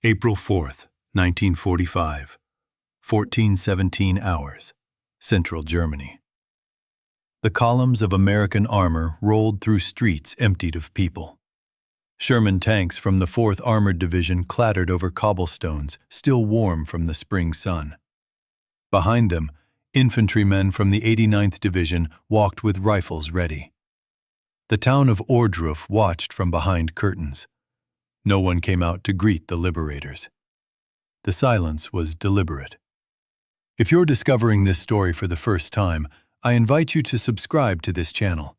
April 4th, 1945, 14:17 hours, Central Germany. The columns of American armor rolled through streets emptied of people. Sherman tanks from the 4th Armored Division clattered over cobblestones, still warm from the spring sun. Behind them, infantrymen from the 89th Division walked with rifles ready. The town of Ohrdruf watched from behind curtains. No one came out to greet the liberators. The silence was deliberate. If you're discovering this story for the first time, I invite you to subscribe to this channel.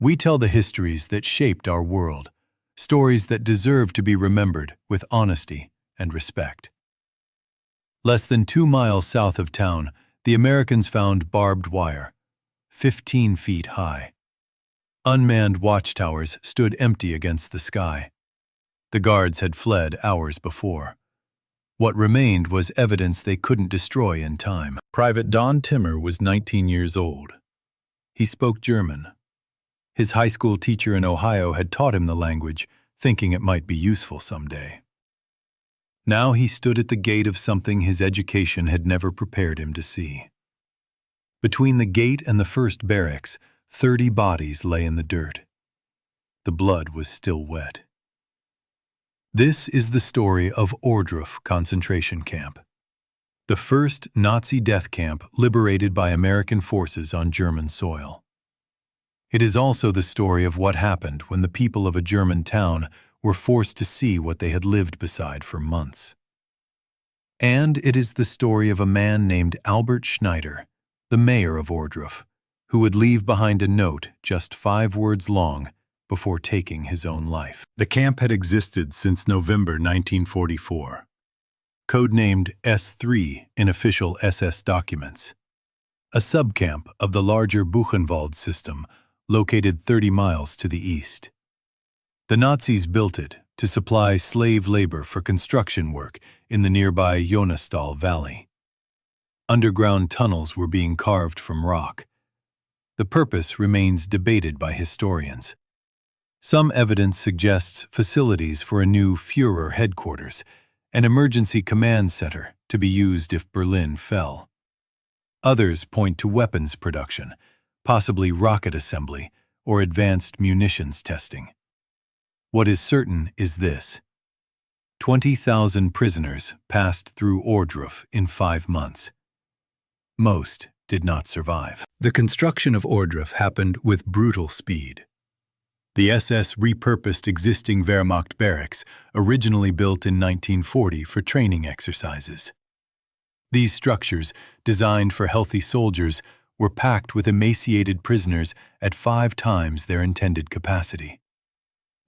We tell the histories that shaped our world, stories that deserve to be remembered with honesty and respect. Less than 2 miles south of town, the Americans found barbed wire, 15 feet high. Unmanned watchtowers stood empty against the sky. The guards had fled hours before. What remained was evidence they couldn't destroy in time. Private Don Timmer was 19 years old. He spoke German. His high school teacher in Ohio had taught him the language, thinking it might be useful someday. Now he stood at the gate of something his education had never prepared him to see. Between the gate and the first barracks, 30 bodies lay in the dirt. The blood was still wet. This is the story of Ohrdruf concentration camp, the first Nazi death camp liberated by American forces on German soil. It is also the story of what happened when the people of a German town were forced to see what they had lived beside for months. And it is the story of a man named Albert Schneider, the mayor of Ohrdruf, who would leave behind a note just 5 words long before taking his own life. The camp had existed since November 1944, codenamed S3 in official SS documents, a subcamp of the larger Buchenwald system located 30 miles to the east. The Nazis built it to supply slave labor for construction work in the nearby Jonastal Valley. Underground tunnels were being carved from rock. The purpose remains debated by historians. Some evidence suggests facilities for a new Führer headquarters, an emergency command center to be used if Berlin fell. Others point to weapons production, possibly rocket assembly or advanced munitions testing. What is certain is this: 20,000 prisoners passed through Ohrdruf in 5 months. Most did not survive. The construction of Ohrdruf happened with brutal speed. The SS repurposed existing Wehrmacht barracks, originally built in 1940 for training exercises. These structures, designed for healthy soldiers, were packed with emaciated prisoners at 5 times their intended capacity.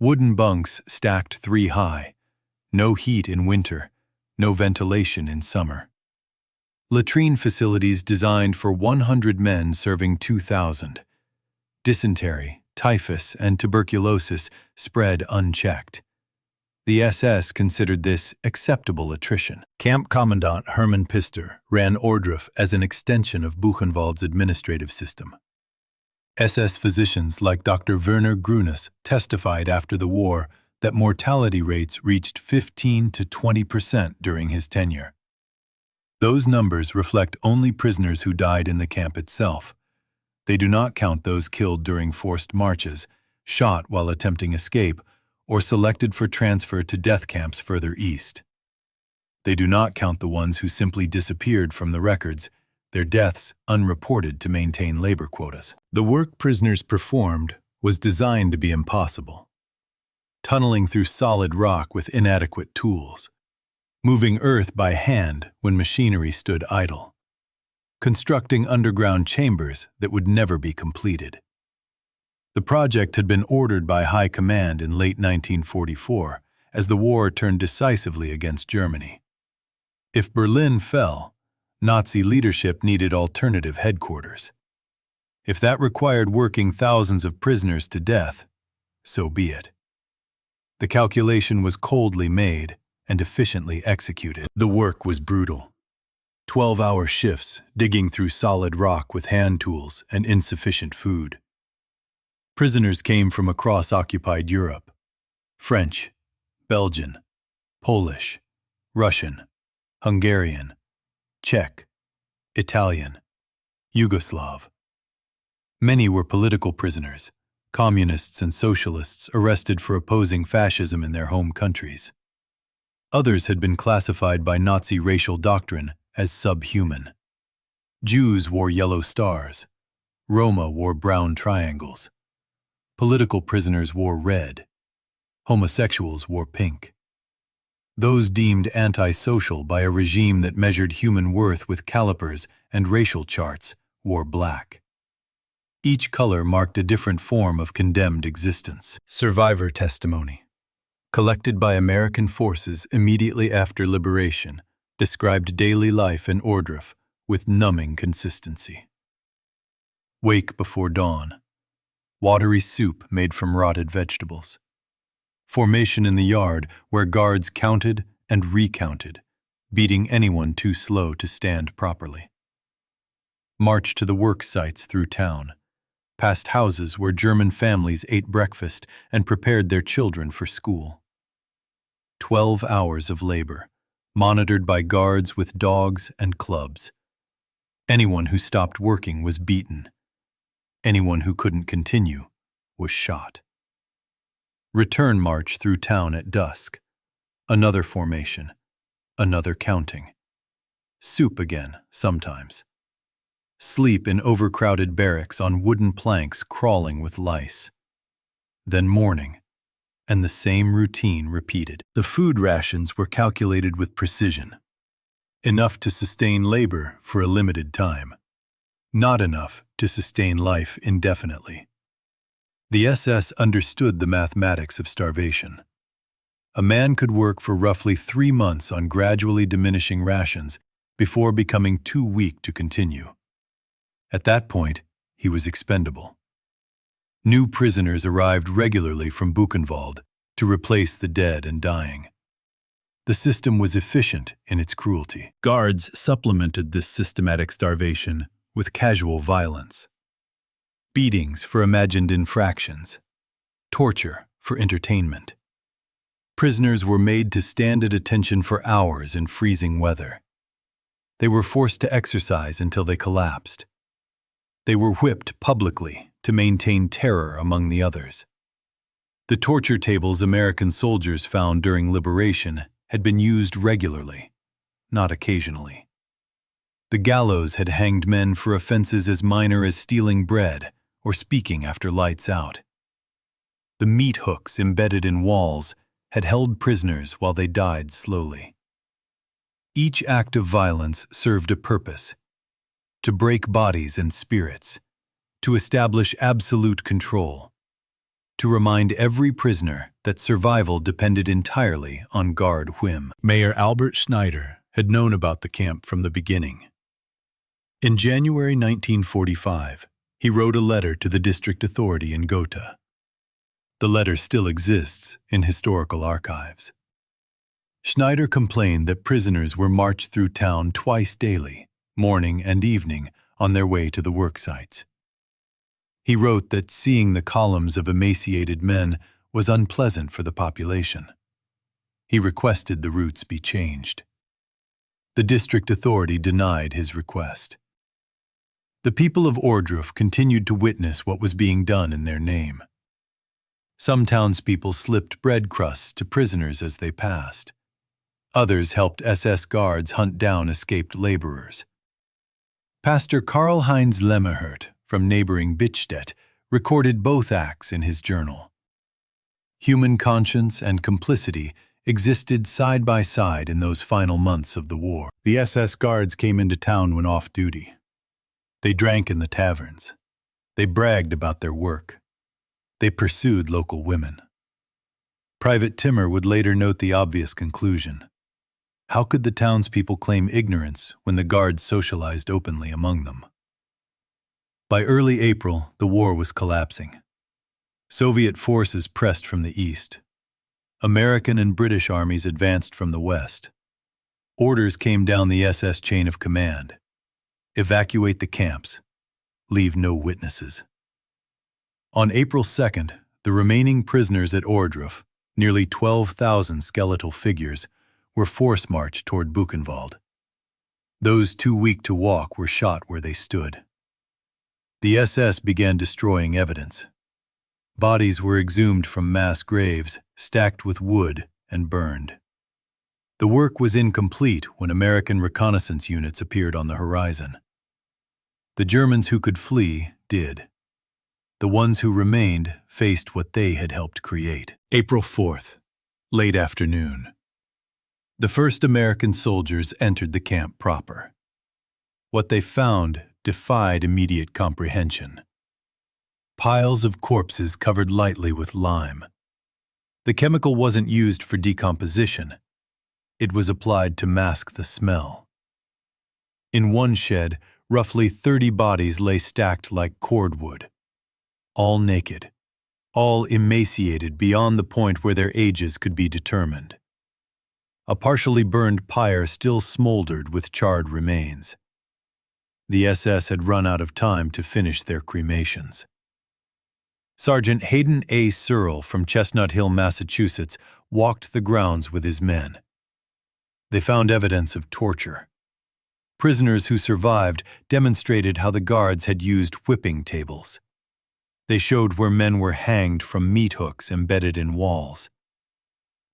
Wooden bunks stacked 3 high, no heat in winter, no ventilation in summer. Latrine facilities designed for 100 men serving 2,000. Dysentery, typhus, and tuberculosis spread unchecked. The SS considered this acceptable attrition. Camp Commandant Hermann Pister ran Ohrdruf as an extension of Buchenwald's administrative system. SS physicians like Dr. Werner Grünes testified after the war that mortality rates reached 15 to 20% during his tenure. Those numbers reflect only prisoners who died in the camp itself. They do not count those killed during forced marches, shot while attempting escape, or selected for transfer to death camps further east. They do not count the ones who simply disappeared from the records, their deaths unreported to maintain labor quotas. The work prisoners performed was designed to be impossible. Tunneling through solid rock with inadequate tools, moving earth by hand when machinery stood idle, constructing underground chambers that would never be completed. The project had been ordered by High Command in late 1944 as the war turned decisively against Germany. If Berlin fell, Nazi leadership needed alternative headquarters. If that required working thousands of prisoners to death, so be it. The calculation was coldly made and efficiently executed. The work was brutal. 12-hour shifts, digging through solid rock with hand tools and insufficient food. Prisoners came from across occupied Europe: French, Belgian, Polish, Russian, Hungarian, Czech, Italian, Yugoslav. Many were political prisoners, communists and socialists arrested for opposing fascism in their home countries. Others had been classified by Nazi racial doctrine as subhuman. Jews wore yellow stars. Roma wore brown triangles. Political prisoners wore red. Homosexuals wore pink. Those deemed antisocial by a regime that measured human worth with calipers and racial charts wore black. Each color marked a different form of condemned existence. Survivor testimony, collected by American forces immediately after liberation, described daily life in Ohrdruf with numbing consistency. Wake before dawn. Watery soup made from rotted vegetables. Formation in the yard where guards counted and recounted, beating anyone too slow to stand properly. March to the work sites through town, past houses where German families ate breakfast and prepared their children for school. 12 hours of labor, monitored by guards with dogs and clubs. Anyone who stopped working was beaten. Anyone who couldn't continue was shot. Return march through town at dusk. Another formation. Another counting. Soup again, sometimes. Sleep in overcrowded barracks on wooden planks crawling with lice. Then morning, and the same routine repeated. The food rations were calculated with precision. Enough to sustain labor for a limited time. Not enough to sustain life indefinitely. The SS understood the mathematics of starvation. A man could work for roughly 3 months on gradually diminishing rations before becoming too weak to continue. At that point, he was expendable. New prisoners arrived regularly from Buchenwald to replace the dead and dying. The system was efficient in its cruelty. Guards supplemented this systematic starvation with casual violence. Beatings for imagined infractions. Torture for entertainment. Prisoners were made to stand at attention for hours in freezing weather. They were forced to exercise until they collapsed. They were whipped publicly to maintain terror among the others. The torture tables American soldiers found during liberation had been used regularly, not occasionally. The gallows had hanged men for offenses as minor as stealing bread or speaking after lights out. The meat hooks embedded in walls had held prisoners while they died slowly. Each act of violence served a purpose: to break bodies and spirits, to establish absolute control, to remind every prisoner that survival depended entirely on guard whim. Mayor Albert Schneider had known about the camp from the beginning. In January 1945, he wrote a letter to the district authority in Gotha. The letter still exists in historical archives. Schneider complained that prisoners were marched through town twice daily, morning and evening, on their way to the work sites. He wrote that seeing the columns of emaciated men was unpleasant for the population. He requested the routes be changed. The district authority denied his request. The people of Ohrdruf continued to witness what was being done in their name. Some townspeople slipped bread crusts to prisoners as they passed. Others helped SS guards hunt down escaped laborers. Pastor Karl-Heinz Lemmerhirt from neighboring Bittstedt recorded both acts in his journal. Human conscience and complicity existed side by side in those final months of the war. The SS guards came into town when off duty. They drank in the taverns. They bragged about their work. They pursued local women. Private Timmer would later note the obvious conclusion. How could the townspeople claim ignorance when the guards socialized openly among them? By early April, the war was collapsing. Soviet forces pressed from the east. American and British armies advanced from the west. Orders came down the SS chain of command. Evacuate the camps. Leave no witnesses. On April 2nd, the remaining prisoners at Ohrdruf, nearly 12,000 skeletal figures, were force-marched toward Buchenwald. Those too weak to walk were shot where they stood. The SS began destroying evidence. Bodies were exhumed from mass graves, stacked with wood, and burned. The work was incomplete when American reconnaissance units appeared on the horizon. The Germans who could flee did. The ones who remained faced what they had helped create. April 4th, late afternoon. The first American soldiers entered the camp proper. What they found defied immediate comprehension. Piles of corpses covered lightly with lime. The chemical wasn't used for decomposition. It was applied to mask the smell. In one shed, roughly 30 bodies lay stacked like cordwood. All naked, all emaciated beyond the point where their ages could be determined. A partially burned pyre still smoldered with charred remains. The SS had run out of time to finish their cremations. Sergeant Hayden A. Searle from Chestnut Hill, Massachusetts, walked the grounds with his men. They found evidence of torture. Prisoners who survived demonstrated how the guards had used whipping tables. They showed where men were hanged from meat hooks embedded in walls.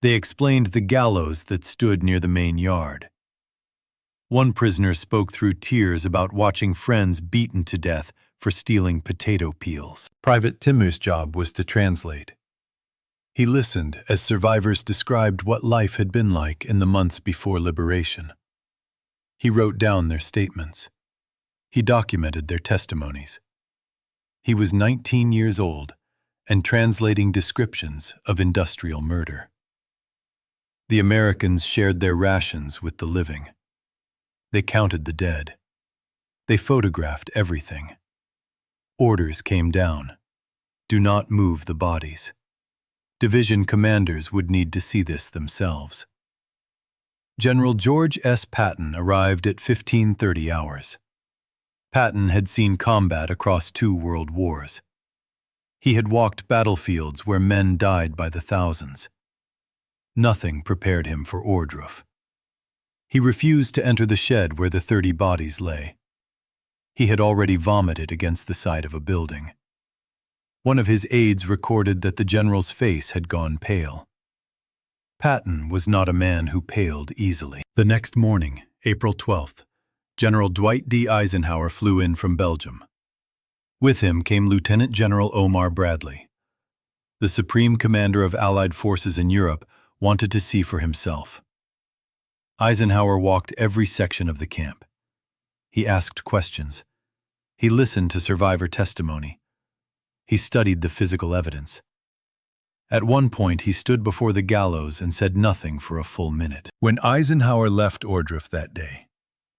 They explained the gallows that stood near the main yard. One prisoner spoke through tears about watching friends beaten to death for stealing potato peels. Private Timu's job was to translate. He listened as survivors described what life had been like in the months before liberation. He wrote down their statements. He documented their testimonies. He was 19 years old and translating descriptions of industrial murder. The Americans shared their rations with the living. They counted the dead. They photographed everything. Orders came down. Do not move the bodies. Division commanders would need to see this themselves. General George S. Patton arrived at 15:30 hours. Patton had seen combat across 2 world wars. He had walked battlefields where men died by the thousands. Nothing prepared him for Ohrdruf. He refused to enter the shed where the 30 bodies lay. He had already vomited against the side of a building. One of his aides recorded that the general's face had gone pale. Patton was not a man who paled easily. The next morning, April 12th, General Dwight D. Eisenhower flew in from Belgium. With him came Lieutenant General Omar Bradley. The Supreme Commander of Allied forces in Europe wanted to see for himself. Eisenhower walked every section of the camp. He asked questions. He listened to survivor testimony. He studied the physical evidence. At one point, he stood before the gallows and said nothing for a full minute. When Eisenhower left Ohrdruf that day,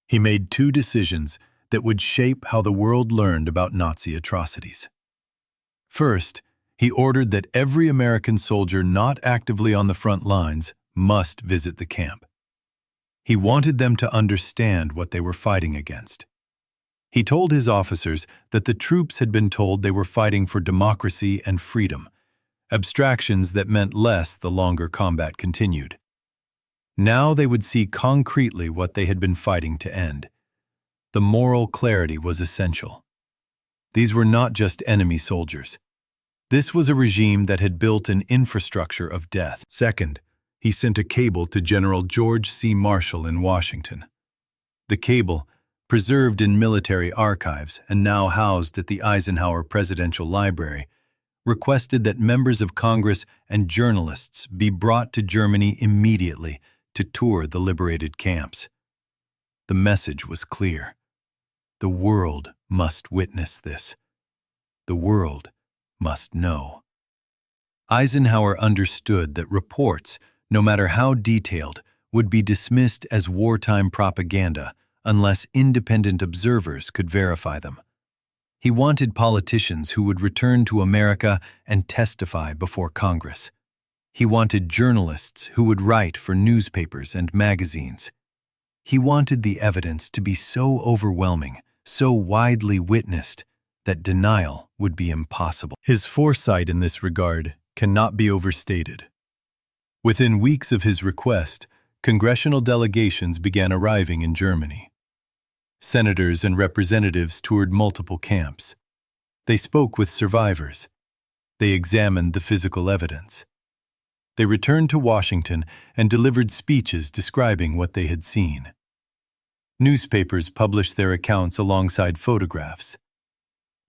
he made 2 decisions that would shape how the world learned about Nazi atrocities. First, he ordered that every American soldier not actively on the front lines must visit the camp. He wanted them to understand what they were fighting against. He told his officers that the troops had been told they were fighting for democracy and freedom, abstractions that meant less the longer combat continued. Now they would see concretely what they had been fighting to end. The moral clarity was essential. These were not just enemy soldiers. This was a regime that had built an infrastructure of death. Second, he sent a cable to General George C. Marshall in Washington. The cable, preserved in military archives and now housed at the Eisenhower Presidential Library, requested that members of Congress and journalists be brought to Germany immediately to tour the liberated camps. The message was clear. The world must witness this. The world must know. Eisenhower understood that reports, no matter how detailed, would be dismissed as wartime propaganda unless independent observers could verify them. He wanted politicians who would return to America and testify before Congress. He wanted journalists who would write for newspapers and magazines. He wanted the evidence to be so overwhelming, so widely witnessed, that denial would be impossible. His foresight in this regard cannot be overstated. Within weeks of his request, Congressional delegations began arriving in Germany. Senators and representatives toured multiple camps. They spoke with survivors. They examined the physical evidence. They returned to Washington and delivered speeches describing what they had seen. Newspapers published their accounts alongside photographs.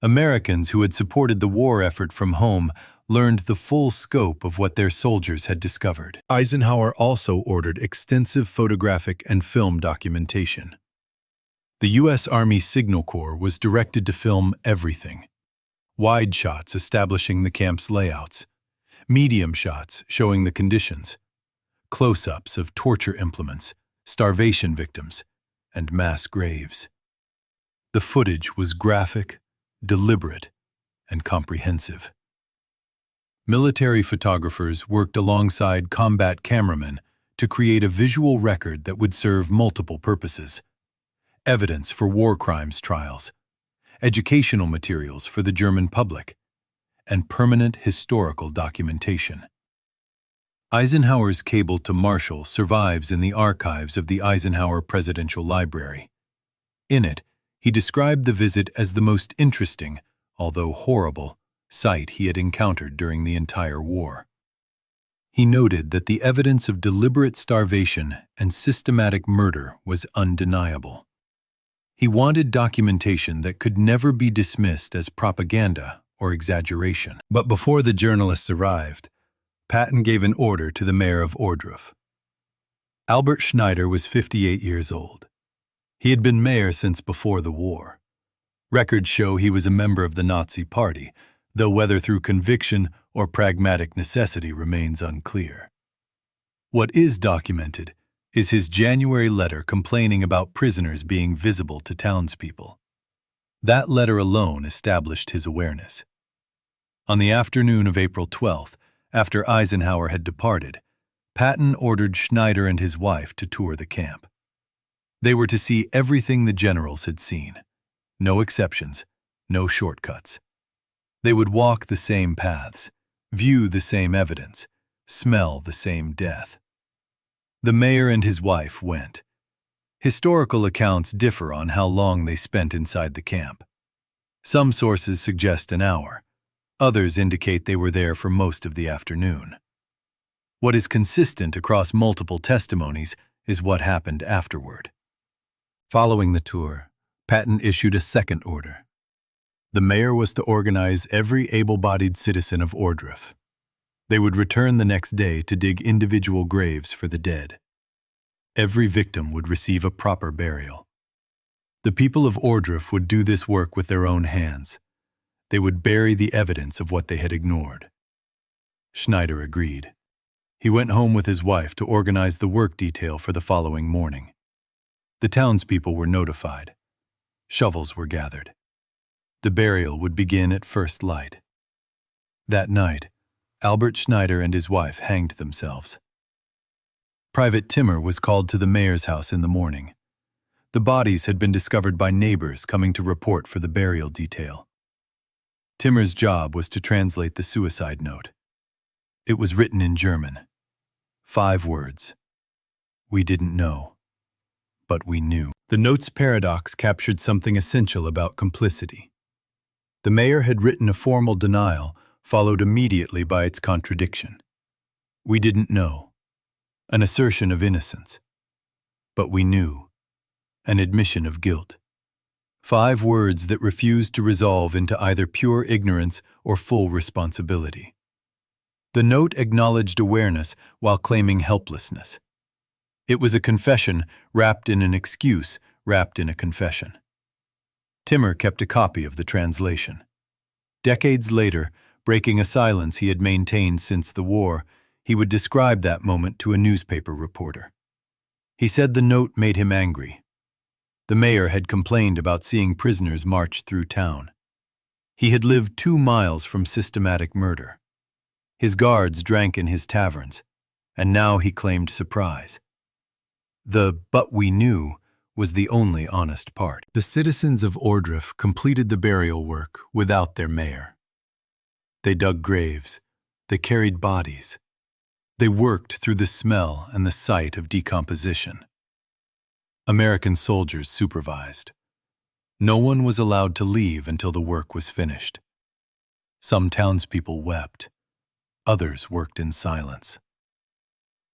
Americans who had supported the war effort from home learned the full scope of what their soldiers had discovered. Eisenhower also ordered extensive photographic and film documentation. The U.S. Army Signal Corps was directed to film everything. Wide shots establishing the camp's layouts, medium shots showing the conditions, close-ups of torture implements, starvation victims, and mass graves. The footage was graphic, deliberate, and comprehensive. Military photographers worked alongside combat cameramen to create a visual record that would serve multiple purposes: evidence for war crimes trials, educational materials for the German public, and permanent historical documentation. Eisenhower's cable to Marshall survives in the archives of the Eisenhower Presidential Library. In it, he described the visit as the most interesting, although horrible, sight he had encountered during the entire war. He noted that the evidence of deliberate starvation and systematic murder was undeniable. He wanted documentation that could never be dismissed as propaganda or exaggeration. But before the journalists arrived, Patton gave an order to the mayor of Ohrdruf. Albert Schneider was 58 years old. He had been mayor since before the war. Records show he was a member of the Nazi Party, though whether through conviction or pragmatic necessity remains unclear. What is documented is his January letter complaining about prisoners being visible to townspeople. That letter alone established his awareness. On the afternoon of April 12th, after Eisenhower had departed, Patton ordered Schneider and his wife to tour the camp. They were to see everything the generals had seen. No exceptions, no shortcuts. They would walk the same paths, view the same evidence, smell the same death. The mayor and his wife went. Historical accounts differ on how long they spent inside the camp. Some sources suggest an hour. Others indicate they were there for most of the afternoon. What is consistent across multiple testimonies is what happened afterward. Following the tour, Patton issued a second order. The mayor was to organize every able-bodied citizen of Ohrdruf. They would return the next day to dig individual graves for the dead. Every victim would receive a proper burial. The people of Ohrdruf would do this work with their own hands. They would bury the evidence of what they had ignored. Schneider agreed. He went home with his wife to organize the work detail for the following morning. The townspeople were notified. Shovels were gathered. The burial would begin at first light. That night, Albert Schneider and his wife hanged themselves. Private Timmer was called to the mayor's house in the morning. The bodies had been discovered by neighbors coming to report for the burial detail. Timmer's job was to translate the suicide note. It was written in German. 5 words. We didn't know, but we knew. The note's paradox captured something essential about complicity. The mayor had written a formal denial, followed immediately by its contradiction. We didn't know. An assertion of innocence. But we knew. An admission of guilt. 5 words that refused to resolve into either pure ignorance or full responsibility. The note acknowledged awareness while claiming helplessness. It was a confession wrapped in an excuse, wrapped in a confession. Timmer kept a copy of the translation. Decades later, breaking a silence he had maintained since the war, he would describe that moment to a newspaper reporter. He said the note made him angry. The mayor had complained about seeing prisoners march through town. He had lived 2 miles from systematic murder. His guards drank in his taverns, and now he claimed surprise. The "but we knew" was the only honest part. The citizens of Ohrdruf completed the burial work without their mayor. They dug graves. They carried bodies. They worked through the smell and the sight of decomposition. American soldiers supervised. No one was allowed to leave until the work was finished. Some townspeople wept. Others worked in silence.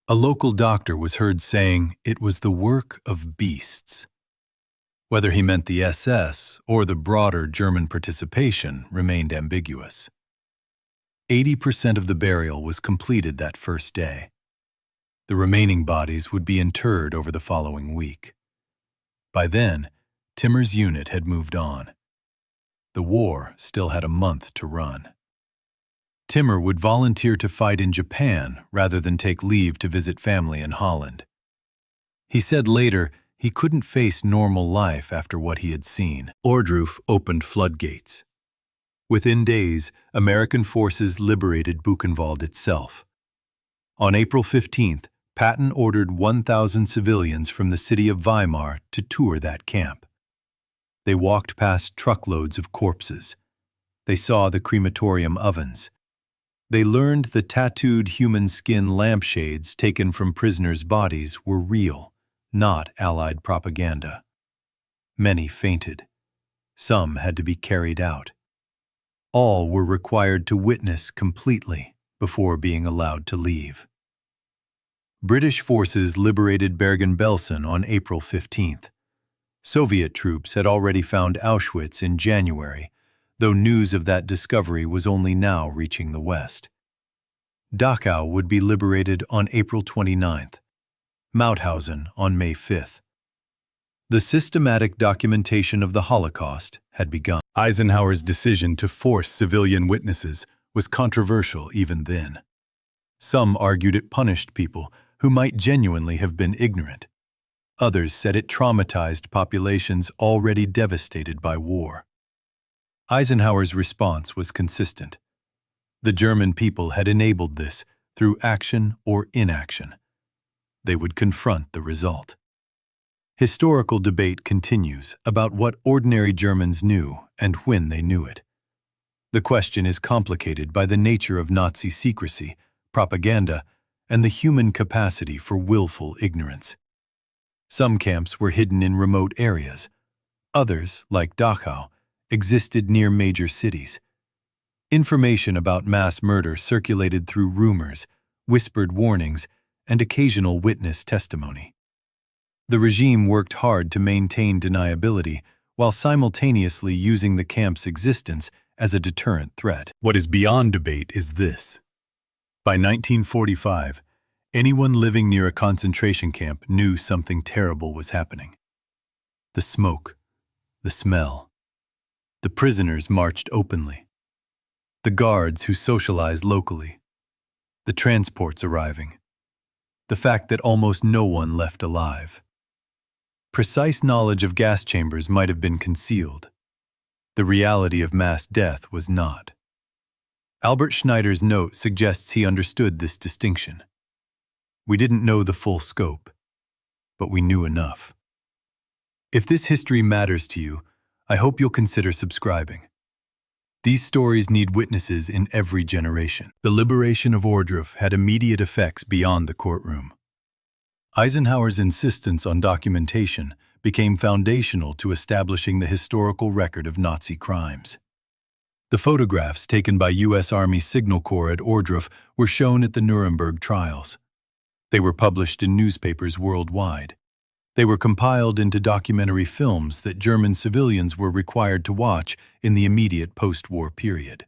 A local doctor was heard saying it was the work of beasts. Whether he meant the SS or the broader German participation remained ambiguous. 80% of the burial was completed that first day. The remaining bodies would be interred over the following week. By then, Timmer's unit had moved on. The war still had a month to run. Timmer would volunteer to fight in Japan rather than take leave to visit family in Holland. He said later he couldn't face normal life after what he had seen. Ohrdruf opened floodgates. Within days, American forces liberated Buchenwald itself. On April 15th, Patton ordered 1,000 civilians from the city of Weimar to tour that camp. They walked past truckloads of corpses. They saw the crematorium ovens. They learned the tattooed human skin lampshades taken from prisoners' bodies were real, not Allied propaganda. Many fainted. Some had to be carried out. All were required to witness completely before being allowed to leave. British forces liberated Bergen-Belsen on April 15th. Soviet troops had already found Auschwitz in January, though news of that discovery was only now reaching the West. Dachau would be liberated on April 29th, Mauthausen on May 5th. The systematic documentation of the Holocaust had begun. Eisenhower's decision to force civilian witnesses was controversial even then. Some argued it punished people who might genuinely have been ignorant. Others said it traumatized populations already devastated by war. Eisenhower's response was consistent. The German people had enabled this through action or inaction. They would confront the result. Historical debate continues about what ordinary Germans knew and when they knew it. The question is complicated by the nature of Nazi secrecy, propaganda, and the human capacity for willful ignorance. Some camps were hidden in remote areas. Others, like Dachau, existed near major cities. Information about mass murder circulated through rumors, whispered warnings, and occasional witness testimony. The regime worked hard to maintain deniability while simultaneously using the camp's existence as a deterrent threat. What is beyond debate is this. By 1945, anyone living near a concentration camp knew something terrible was happening. The smoke, the smell. The prisoners marched openly. The guards who socialized locally. The transports arriving. The fact that almost no one left alive. Precise knowledge of gas chambers might have been concealed. The reality of mass death was not. Albert Schneider's note suggests he understood this distinction. We didn't know the full scope, but we knew enough. If this history matters to you, I hope you'll consider subscribing. These stories need witnesses in every generation. The liberation of Ohrdruf had immediate effects beyond the courtroom. Eisenhower's insistence on documentation became foundational to establishing the historical record of Nazi crimes. The photographs taken by U.S. Army Signal Corps at Ohrdruf were shown at the Nuremberg trials. They were published in newspapers worldwide. They were compiled into documentary films that German civilians were required to watch in the immediate post-war period.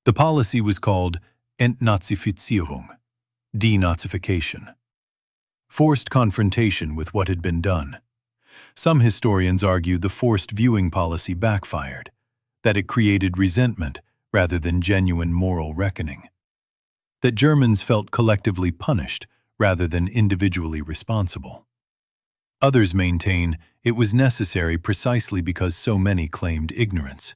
The policy was called Entnazifizierung, denazification. Forced confrontation with what had been done. Some historians argue the forced viewing policy backfired, that it created resentment rather than genuine moral reckoning. That Germans felt collectively punished rather than individually responsible. Others maintain it was necessary precisely because so many claimed ignorance.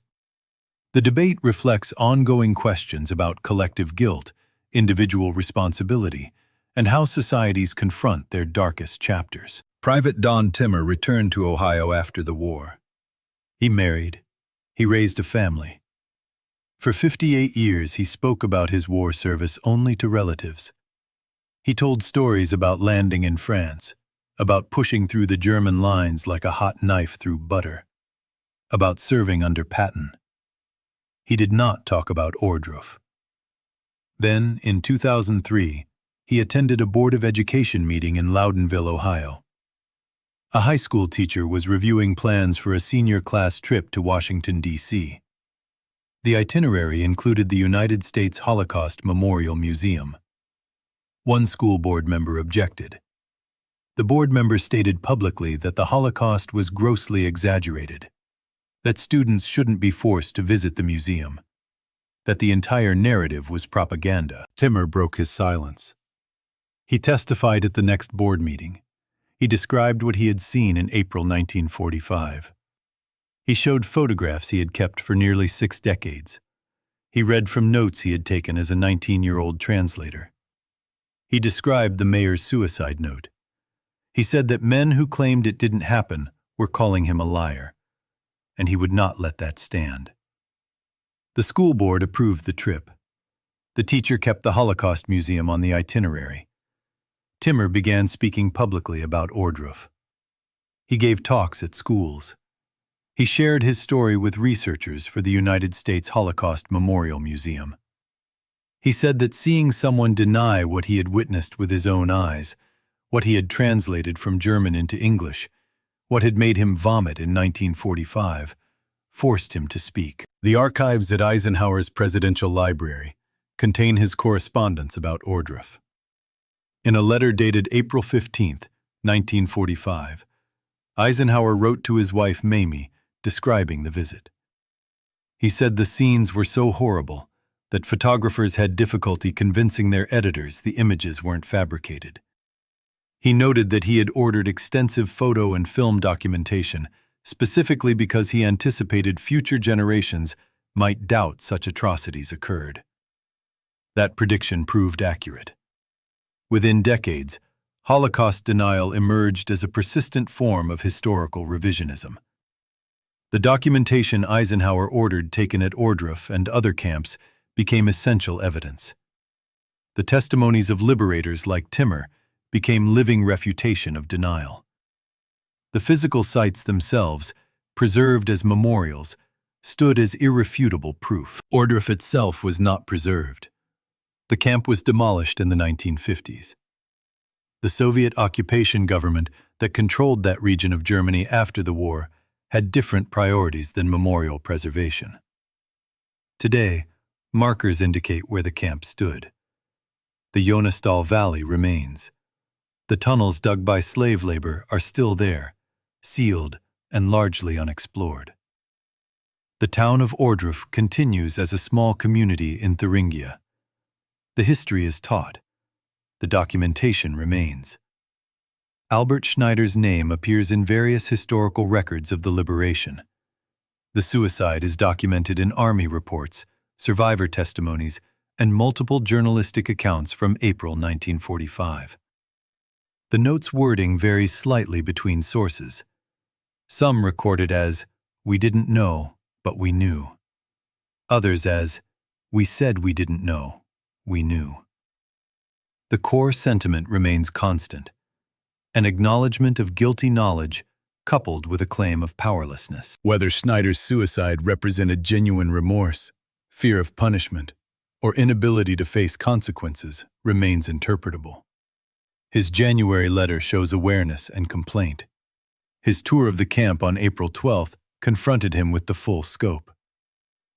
The debate reflects ongoing questions about collective guilt, individual responsibility, and how societies confront their darkest chapters. Private Don Timmer returned to Ohio after the war. He married. He raised a family. For 58 years, he spoke about his war service only to relatives. He told stories about landing in France, about pushing through the German lines like a hot knife through butter, about serving under Patton. He did not talk about Ohrdruf. Then, in 2003, he attended a Board of Education meeting in Loudonville, Ohio. A high school teacher was reviewing plans for a senior class trip to Washington, D.C. The itinerary included the United States Holocaust Memorial Museum. One school board member objected. The board member stated publicly that the Holocaust was grossly exaggerated, that students shouldn't be forced to visit the museum, that the entire narrative was propaganda. Timmer broke his silence. He testified at the next board meeting. He described what he had seen in April 1945. He showed photographs he had kept for nearly 6 decades. He read from notes he had taken as a 19-year-old translator. He described the mayor's suicide note. He said that men who claimed it didn't happen were calling him a liar, and he would not let that stand. The school board approved the trip. The teacher kept the Holocaust Museum on the itinerary. Timmer began speaking publicly about Ohrdruf. He gave talks at schools. He shared his story with researchers for the United States Holocaust Memorial Museum. He said that seeing someone deny what he had witnessed with his own eyes, what he had translated from German into English, what had made him vomit in 1945, forced him to speak. The archives at Eisenhower's presidential library contain his correspondence about Ohrdruf. In a letter dated April 15, 1945, Eisenhower wrote to his wife Mamie describing the visit. He said the scenes were so horrible that photographers had difficulty convincing their editors the images weren't fabricated. He noted that he had ordered extensive photo and film documentation specifically because he anticipated future generations might doubt such atrocities occurred. That prediction proved accurate. Within decades, Holocaust denial emerged as a persistent form of historical revisionism. The documentation Eisenhower ordered taken at Ohrdruf and other camps became essential evidence. The testimonies of liberators like Timmer became living refutation of denial. The physical sites themselves, preserved as memorials, stood as irrefutable proof. Ohrdruf itself was not preserved. The camp was demolished in the 1950s. The Soviet occupation government that controlled that region of Germany after the war had different priorities than memorial preservation. Today, markers indicate where the camp stood. The Jonas-Dahl Valley remains. The tunnels dug by slave labor are still there, sealed and largely unexplored. The town of Ohrdruf continues as a small community in Thuringia. The history is taught. The documentation remains. Albert Schneider's name appears in various historical records of the liberation. The suicide is documented in army reports, survivor testimonies, and multiple journalistic accounts from April 1945. The note's wording varies slightly between sources. Some record it as, "We didn't know, but we knew." Others as, "We said we didn't know, we knew." The core sentiment remains constant, an acknowledgement of guilty knowledge coupled with a claim of powerlessness. Whether Schneider's suicide represented genuine remorse, fear of punishment, or inability to face consequences remains interpretable. His January letter shows awareness and complaint. His tour of the camp on April 12th confronted him with the full scope.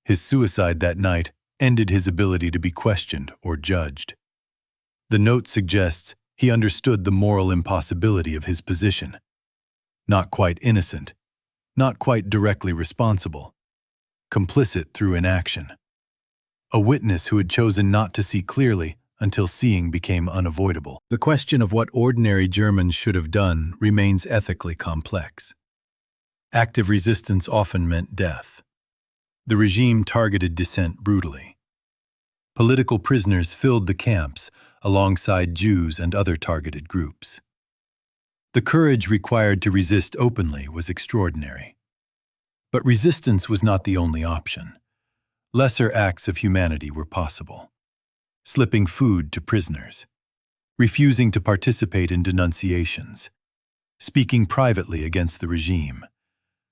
His suicide that night ended his ability to be questioned or judged. The note suggests he understood the moral impossibility of his position. Not quite innocent, not quite directly responsible, complicit through inaction. A witness who had chosen not to see clearly until seeing became unavoidable. The question of what ordinary Germans should have done remains ethically complex. Active resistance often meant death. The regime targeted dissent brutally. Political prisoners filled the camps alongside Jews and other targeted groups. The courage required to resist openly was extraordinary. But resistance was not the only option. Lesser acts of humanity were possible. Slipping food to prisoners, refusing to participate in denunciations, speaking privately against the regime,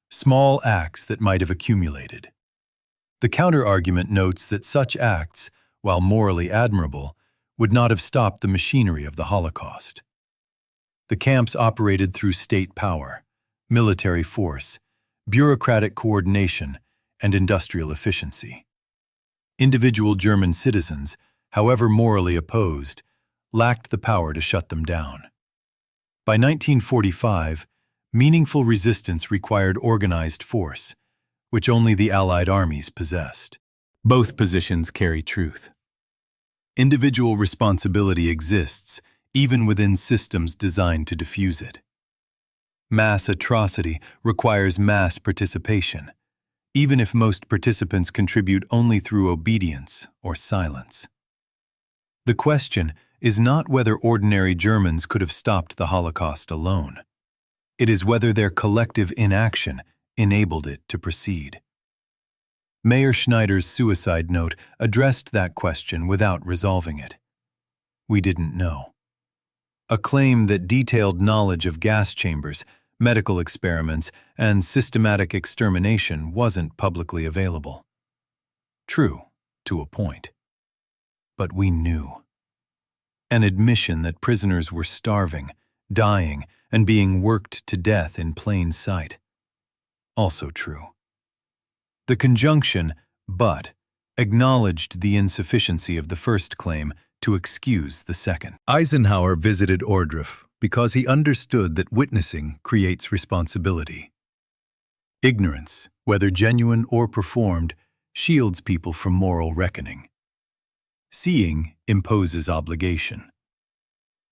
small acts that might have accumulated. The counter-argument notes that such acts, while morally admirable, would not have stopped the machinery of the Holocaust. The camps operated through state power, military force, bureaucratic coordination, and industrial efficiency. Individual German citizens, however morally opposed, lacked the power to shut them down. By 1945, meaningful resistance required organized force, which only the Allied armies possessed. Both positions carry truth. Individual responsibility exists, even within systems designed to diffuse it. Mass atrocity requires mass participation, even if most participants contribute only through obedience or silence. The question is not whether ordinary Germans could have stopped the Holocaust alone. It is whether their collective inaction enabled it to proceed. Mayor Schneider's suicide note addressed that question without resolving it. We didn't know. A claim that detailed knowledge of gas chambers, medical experiments, and systematic extermination wasn't publicly available. True, to a point. But we knew. An admission that prisoners were starving, dying, and being worked to death in plain sight. Also true. The conjunction, but, acknowledged the insufficiency of the first claim to excuse the second. Eisenhower visited Ohrdruf because he understood that witnessing creates responsibility. Ignorance, whether genuine or performed, shields people from moral reckoning. Seeing imposes obligation.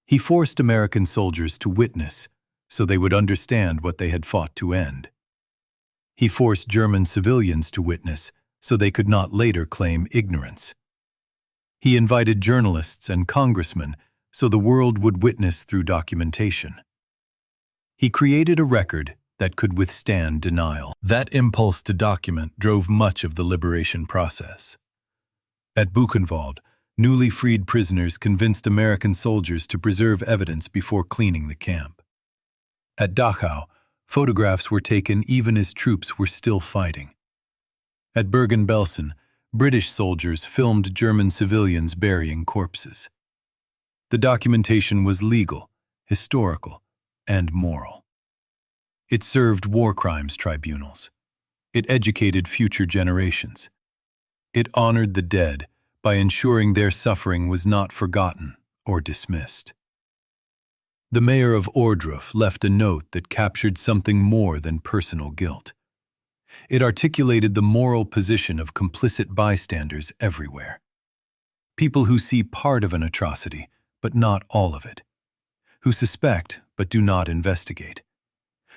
He forced American soldiers to witness so they would understand what they had fought to end. He forced German civilians to witness so they could not later claim ignorance. He invited journalists and congressmen so the world would witness through documentation. He created a record that could withstand denial. That impulse to document drove much of the liberation process. At Buchenwald, newly freed prisoners convinced American soldiers to preserve evidence before cleaning the camp. At Dachau, photographs were taken even as troops were still fighting. At Bergen-Belsen, British soldiers filmed German civilians burying corpses. The documentation was legal, historical, and moral. It served war crimes tribunals. It educated future generations. It honored the dead by ensuring their suffering was not forgotten or dismissed. The mayor of Ohrdruf left a note that captured something more than personal guilt. It articulated the moral position of complicit bystanders everywhere. People who see part of an atrocity, but not all of it. Who suspect, but do not investigate.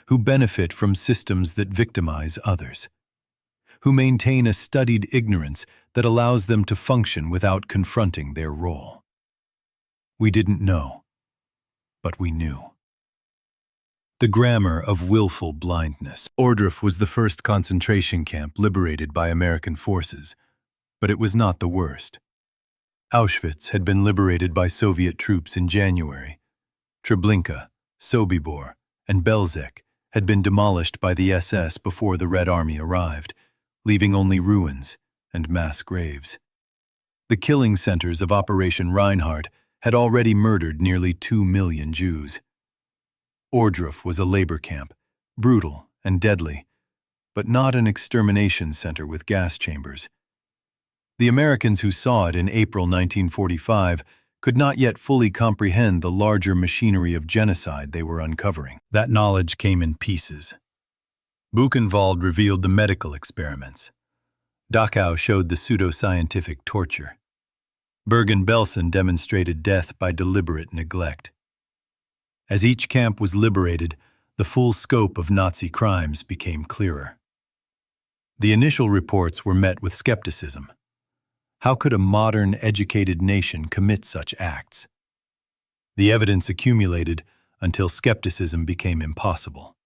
Who benefit from systems that victimize others. Who maintain a studied ignorance that allows them to function without confronting their role. We didn't know. But we knew. The grammar of willful blindness. Ohrdruf was the first concentration camp liberated by American forces, but it was not the worst. Auschwitz had been liberated by Soviet troops in January. Treblinka, Sobibor, and Belzec had been demolished by the SS before the Red Army arrived, leaving only ruins and mass graves. The killing centers of Operation Reinhardt had already murdered nearly 2 million Jews. Ohrdruf was a labor camp, brutal and deadly, but not an extermination center with gas chambers. The Americans who saw it in April 1945 could not yet fully comprehend the larger machinery of genocide they were uncovering. That knowledge came in pieces. Buchenwald revealed the medical experiments. Dachau showed the pseudoscientific torture. Bergen-Belsen demonstrated death by deliberate neglect. As each camp was liberated, the full scope of Nazi crimes became clearer. The initial reports were met with skepticism. How could a modern, educated nation commit such acts? The evidence accumulated until skepticism became impossible.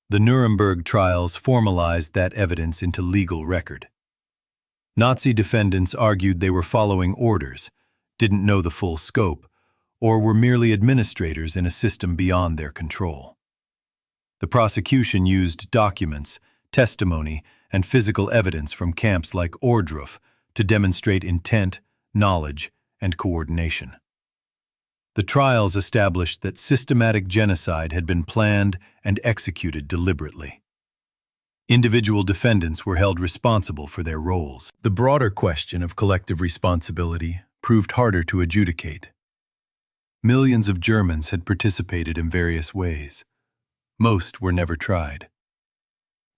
The Nuremberg trials formalized that evidence into legal record. Nazi defendants argued they were following orders, didn't know the full scope, or were merely administrators in a system beyond their control. The prosecution used documents, testimony, and physical evidence from camps like Ohrdruf to demonstrate intent, knowledge, and coordination. The trials established that systematic genocide had been planned and executed deliberately. Individual defendants were held responsible for their roles. The broader question of collective responsibility proved harder to adjudicate. Millions of Germans had participated in various ways. Most were never tried.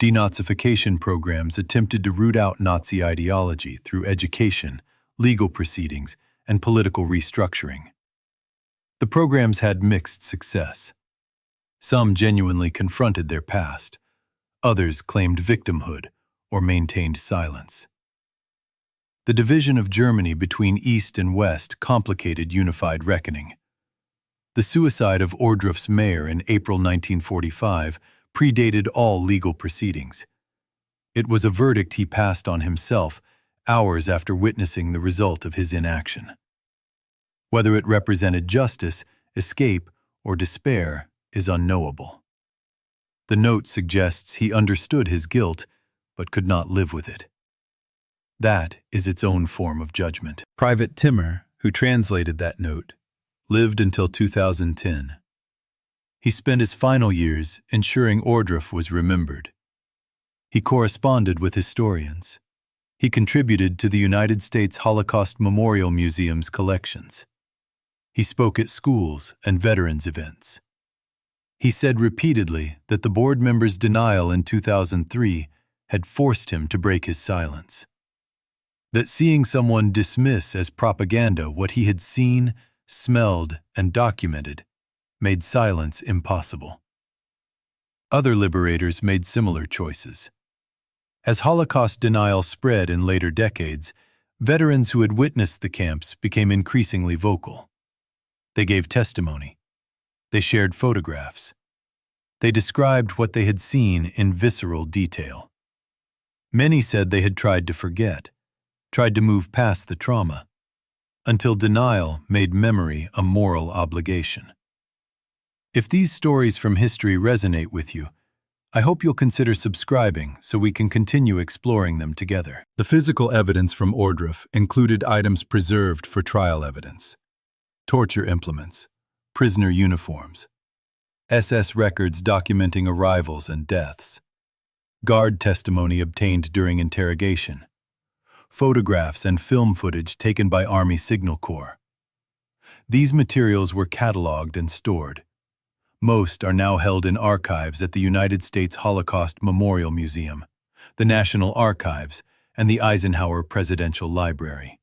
Denazification programs attempted to root out Nazi ideology through education, legal proceedings, and political restructuring. The programs had mixed success. Some genuinely confronted their past. Others claimed victimhood or maintained silence. The division of Germany between East and West complicated unified reckoning. The suicide of Ohrdruf's mayor in April 1945 predated all legal proceedings. It was a verdict he passed on himself hours after witnessing the result of his inaction. Whether it represented justice, escape, or despair is unknowable. The note suggests he understood his guilt, but could not live with it. That is its own form of judgment. Private Timmer, who translated that note, lived until 2010. He spent his final years ensuring Ohrdruf was remembered. He corresponded with historians. He contributed to the United States Holocaust Memorial Museum's collections. He spoke at schools and veterans events. He said repeatedly that the board member's denial in 2003 had forced him to break his silence. That seeing someone dismiss as propaganda what he had seen, smelled, and documented made silence impossible. Other liberators made similar choices. As Holocaust denial spread in later decades, veterans who had witnessed the camps became increasingly vocal. They gave testimony. They shared photographs. They described what they had seen in visceral detail. Many said they had tried to forget, tried to move past the trauma, until denial made memory a moral obligation. If these stories from history resonate with you, I hope you'll consider subscribing so we can continue exploring them together. The physical evidence from Ohrdruf included items preserved for trial evidence: torture implements, prisoner uniforms, SS records documenting arrivals and deaths, guard testimony obtained during interrogation, photographs and film footage taken by Army Signal Corps. These materials were cataloged and stored. Most are now held in archives at the United States Holocaust Memorial Museum, the National Archives, and the Eisenhower Presidential Library.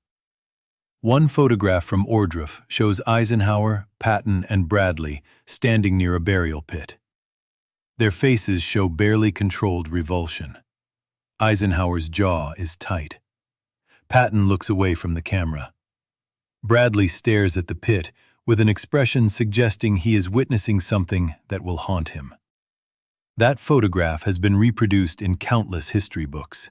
One photograph from Ohrdruf shows Eisenhower, Patton, and Bradley standing near a burial pit. Their faces show barely controlled revulsion. Eisenhower's jaw is tight. Patton looks away from the camera. Bradley stares at the pit with an expression suggesting he is witnessing something that will haunt him. That photograph has been reproduced in countless history books.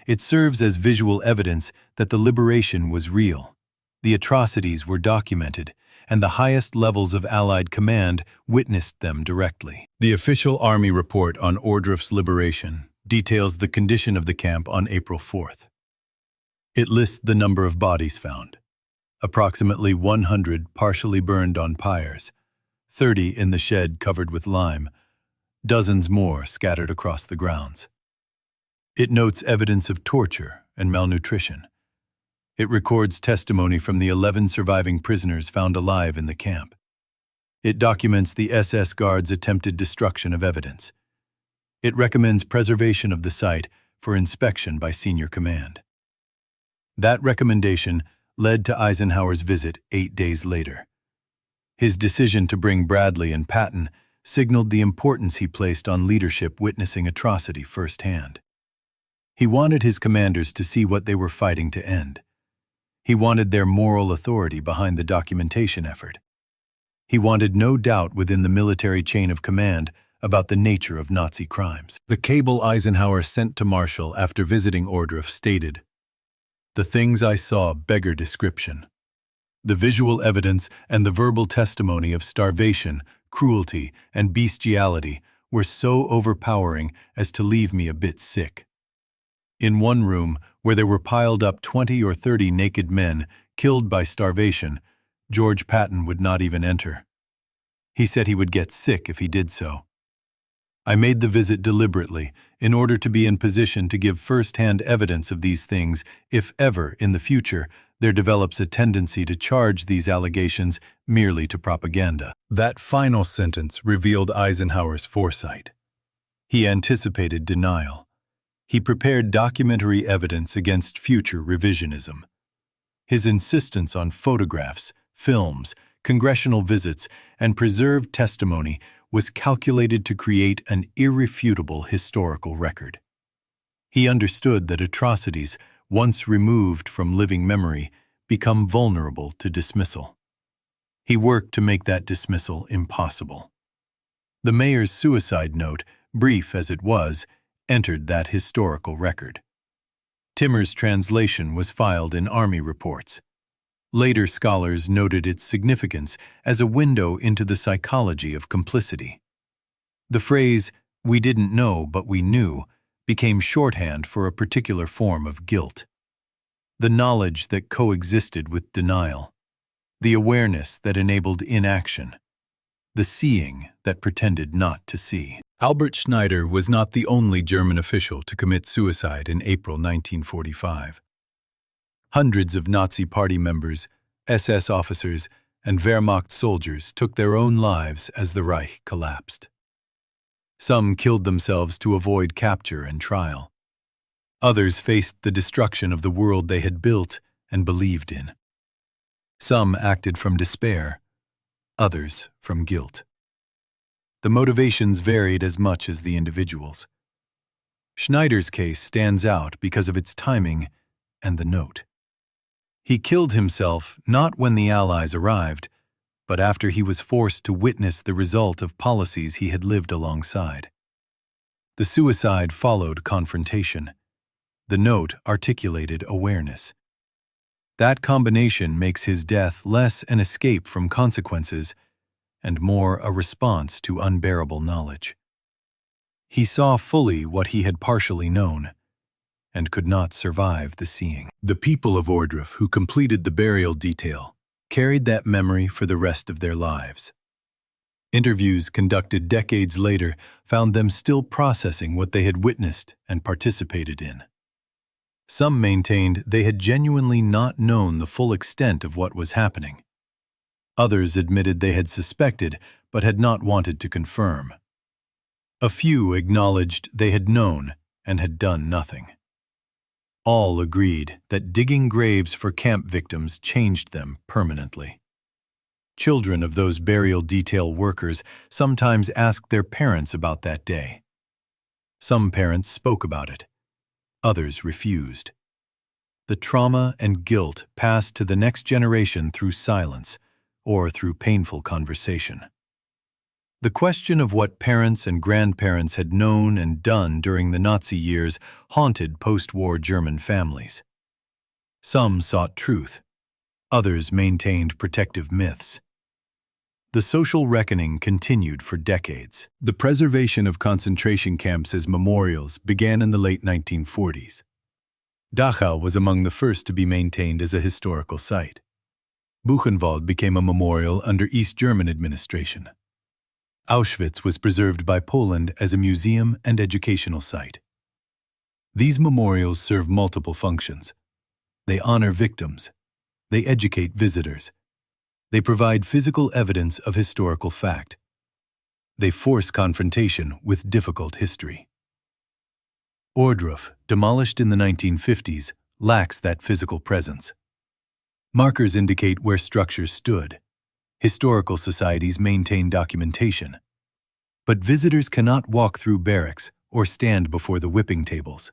It serves as visual evidence that the liberation was real, the atrocities were documented, and the highest levels of Allied command witnessed them directly. The official Army report on Ohrdruf's liberation details the condition of the camp on April 4th. It lists the number of bodies found: approximately 100 partially burned on pyres, 30 in the shed covered with lime, dozens more scattered across the grounds. It notes evidence of torture and malnutrition. It records testimony from the 11 surviving prisoners found alive in the camp. It documents the SS guards' attempted destruction of evidence. It recommends preservation of the site for inspection by senior command. That recommendation led to Eisenhower's visit 8 days later. His decision to bring Bradley and Patton signaled the importance he placed on leadership witnessing atrocity firsthand. He wanted his commanders to see what they were fighting to end. He wanted their moral authority behind the documentation effort. He wanted no doubt within the military chain of command about the nature of Nazi crimes. The cable Eisenhower sent to Marshall after visiting Ohrdruf stated, "The things I saw beggar description. The visual evidence and the verbal testimony of starvation, cruelty, and bestiality were so overpowering as to leave me a bit sick. In one room, where there were piled up 20 or 30 naked men killed by starvation, George Patton would not even enter. He said he would get sick if he did so. I made the visit deliberately, in order to be in position to give first-hand evidence of these things if ever, in the future, there develops a tendency to charge these allegations merely to propaganda. That final sentence revealed Eisenhower's foresight. He anticipated denial. He prepared documentary evidence against future revisionism. His insistence on photographs, films, congressional visits, and preserved testimony was calculated to create an irrefutable historical record. He understood that atrocities, once removed from living memory, become vulnerable to dismissal. He worked to make that dismissal impossible. The mayor's suicide note, brief as it was, entered that historical record. Timmer's translation was filed in Army reports. Later scholars noted its significance as a window into the psychology of complicity. The phrase, "we didn't know but we knew," became shorthand for a particular form of guilt. The knowledge that coexisted with denial, the awareness that enabled inaction, the seeing that pretended not to see. Albert Schneider was not the only German official to commit suicide in April 1945. Hundreds of Nazi Party members, SS officers, and Wehrmacht soldiers took their own lives as the Reich collapsed. Some killed themselves to avoid capture and trial. Others faced the destruction of the world they had built and believed in. Some acted from despair, others from guilt. The motivations varied as much as the individuals. Schneider's case stands out because of its timing and the note. He killed himself not when the Allies arrived, but after he was forced to witness the result of policies he had lived alongside. The suicide followed confrontation. The note articulated awareness. That combination makes his death less an escape from consequences and more a response to unbearable knowledge. He saw fully what he had partially known, and could not survive the seeing. The people of Ohrdruf who completed the burial detail carried that memory for the rest of their lives. Interviews conducted decades later found them still processing what they had witnessed and participated in. Some maintained they had genuinely not known the full extent of what was happening. Others admitted they had suspected but had not wanted to confirm. A few acknowledged they had known and had done nothing. All agreed that digging graves for camp victims changed them permanently. Children of those burial detail workers sometimes asked their parents about that day. Some parents spoke about it. Others refused. The trauma and guilt passed to the next generation through silence or through painful conversation. The question of what parents and grandparents had known and done during the Nazi years haunted post-war German families. Some sought truth. Others maintained protective myths. The social reckoning continued for decades. The preservation of concentration camps as memorials began in the late 1940s. Dachau was among the first to be maintained as a historical site. Buchenwald became a memorial under East German administration. Auschwitz was preserved by Poland as a museum and educational site. These memorials serve multiple functions. They honor victims. They educate visitors. They provide physical evidence of historical fact. They force confrontation with difficult history. Ohrdruf, demolished in the 1950s, lacks that physical presence. Markers indicate where structures stood. Historical societies maintain documentation. But visitors cannot walk through barracks or stand before the whipping tables.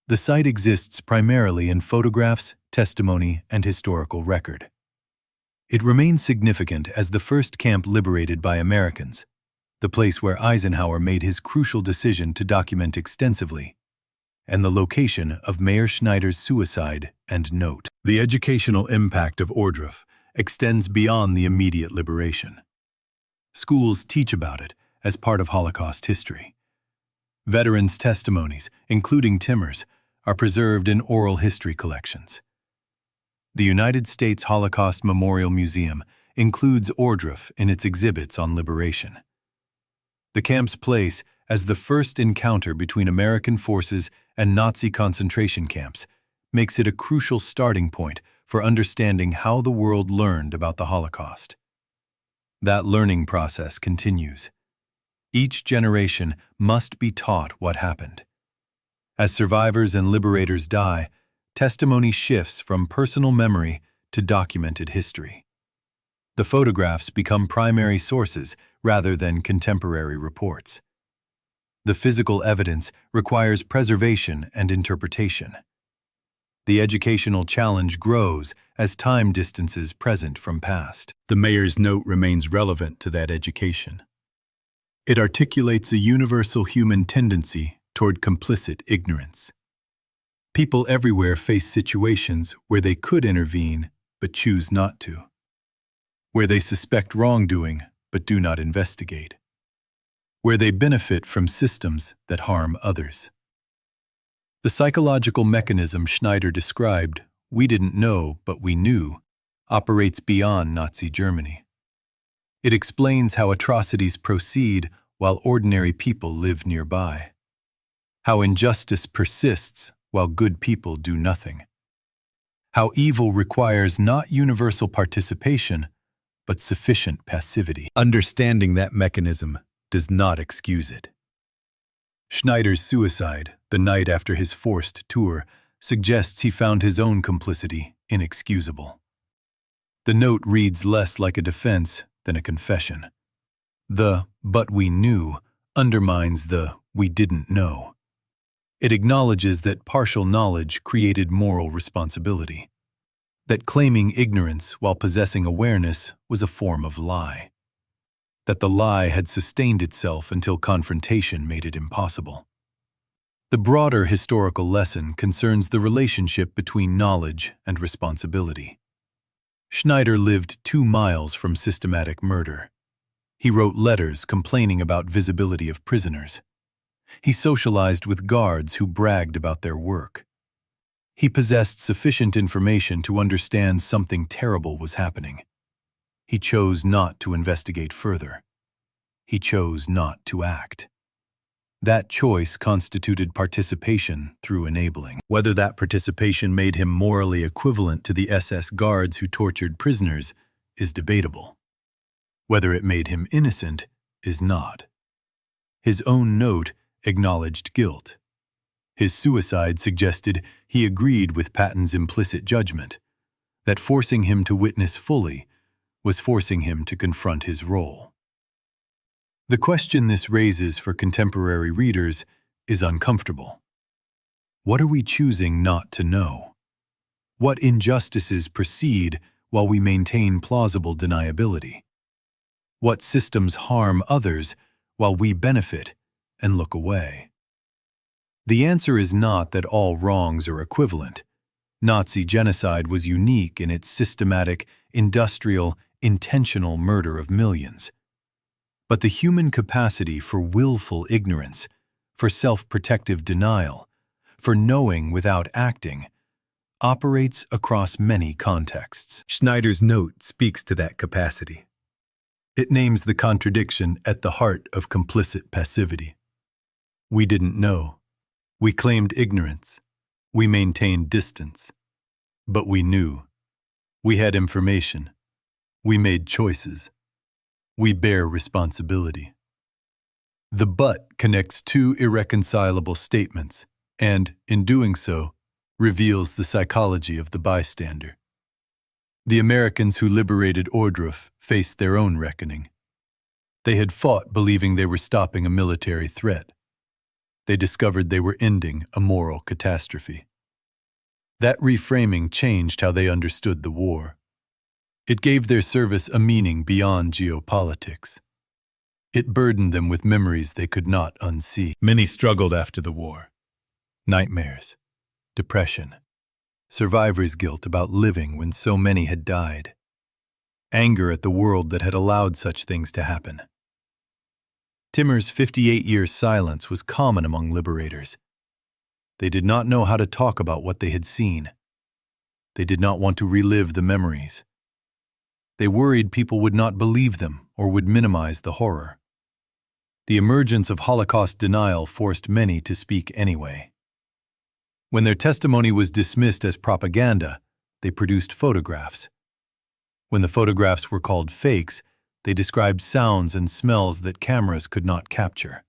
The site exists primarily in photographs, testimony, and historical record. It remains significant as the first camp liberated by Americans, the place where Eisenhower made his crucial decision to document extensively, and the location of Mayor Schneider's suicide and note. The educational impact of Ohrdruf extends beyond the immediate liberation. Schools teach about it as part of Holocaust history. Veterans' testimonies, including Timmer's, are preserved in oral history collections. The United States Holocaust Memorial Museum includes Ohrdruf in its exhibits on liberation. The camp's place as the first encounter between American forces and Nazi concentration camps makes it a crucial starting point for understanding how the world learned about the Holocaust. That learning process continues. Each generation must be taught what happened. As survivors and liberators die, testimony shifts from personal memory to documented history. The photographs become primary sources rather than contemporary reports. The physical evidence requires preservation and interpretation. The educational challenge grows as time distances present from past. The mayor's note remains relevant to that education. It articulates a universal human tendency toward complicit ignorance. People everywhere face situations where they could intervene but choose not to, where they suspect wrongdoing but do not investigate, where they benefit from systems that harm others. The psychological mechanism Schneider described, "we didn't know but we knew," operates beyond Nazi Germany. It explains how atrocities proceed while ordinary people live nearby, how injustice persists while good people do nothing, how evil requires not universal participation, but sufficient passivity. Understanding that mechanism does not excuse it. Schneider's suicide, the night after his forced tour, suggests he found his own complicity inexcusable. The note reads less like a defense than a confession. The "but we knew" undermines the "we didn't know." It acknowledges that partial knowledge created moral responsibility, that claiming ignorance while possessing awareness was a form of lie, that the lie had sustained itself until confrontation made it impossible. The broader historical lesson concerns the relationship between knowledge and responsibility. Schneider lived 2 miles from systematic murder. He wrote letters complaining about visibility of prisoners. He socialized with guards who bragged about their work. He possessed sufficient information to understand something terrible was happening. He chose not to investigate further. He chose not to act. That choice constituted participation through enabling. Whether that participation made him morally equivalent to the SS guards who tortured prisoners is debatable. Whether it made him innocent is not. His own note acknowledged guilt. His suicide suggested he agreed with Patton's implicit judgment, that forcing him to witness fully was forcing him to confront his role. The question this raises for contemporary readers is uncomfortable. What are we choosing not to know? What injustices proceed while we maintain plausible deniability? What systems harm others while we benefit and look away? The answer is not that all wrongs are equivalent. Nazi genocide was unique in its systematic, industrial, intentional murder of millions. But the human capacity for willful ignorance, for self-protective denial, for knowing without acting, operates across many contexts. Schneider's note speaks to that capacity. It names the contradiction at the heart of complicit passivity. We didn't know. We claimed ignorance. We maintained distance. But we knew. We had information. We made choices. We bear responsibility. The but connects 2 irreconcilable statements and, in doing so, reveals the psychology of the bystander. The Americans who liberated Ohrdruf faced their own reckoning. They had fought believing they were stopping a military threat. They discovered they were ending a moral catastrophe. That reframing changed how they understood the war. It gave their service a meaning beyond geopolitics. It burdened them with memories they could not unsee. Many struggled after the war. Nightmares, depression, survivor's guilt about living when so many had died, anger at the world that had allowed such things to happen. Timmer's 58-year silence was common among liberators. They did not know how to talk about what they had seen. They did not want to relive the memories. They worried people would not believe them or would minimize the horror. The emergence of Holocaust denial forced many to speak anyway. When their testimony was dismissed as propaganda, they produced photographs. When the photographs were called fakes, they described sounds and smells that cameras could not capture.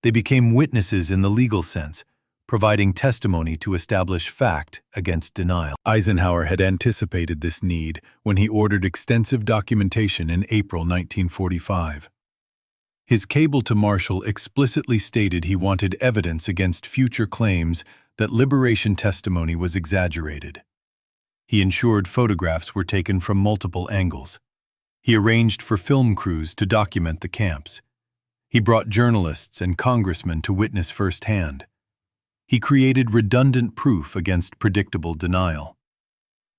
They became witnesses in the legal sense, providing testimony to establish fact against denial. Eisenhower had anticipated this need when he ordered extensive documentation in April 1945. His cable to Marshall explicitly stated he wanted evidence against future claims that liberation testimony was exaggerated. He ensured photographs were taken from multiple angles. He arranged for film crews to document the camps. He brought journalists and congressmen to witness firsthand. He created redundant proof against predictable denial.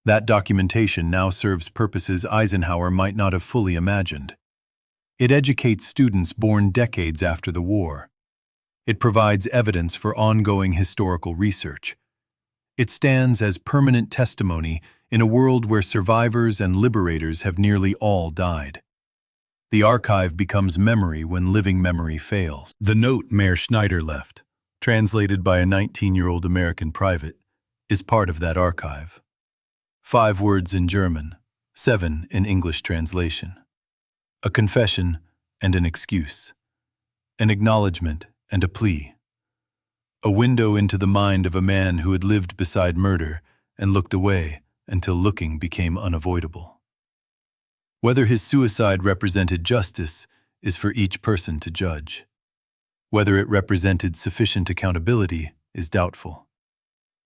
That documentation now serves purposes Eisenhower might not have fully imagined. It educates students born decades after the war. It provides evidence for ongoing historical research. It stands as permanent testimony in a world where survivors and liberators have nearly all died. The archive becomes memory when living memory fails. The note Mayor Schneider left, translated by a 19-year-old American private, is part of that archive. 5 words in German, 7 in English translation. A confession and an excuse. An acknowledgement and a plea. A window into the mind of a man who had lived beside murder and looked away until looking became unavoidable. Whether his suicide represented justice is for each person to judge. Whether it represented sufficient accountability is doubtful.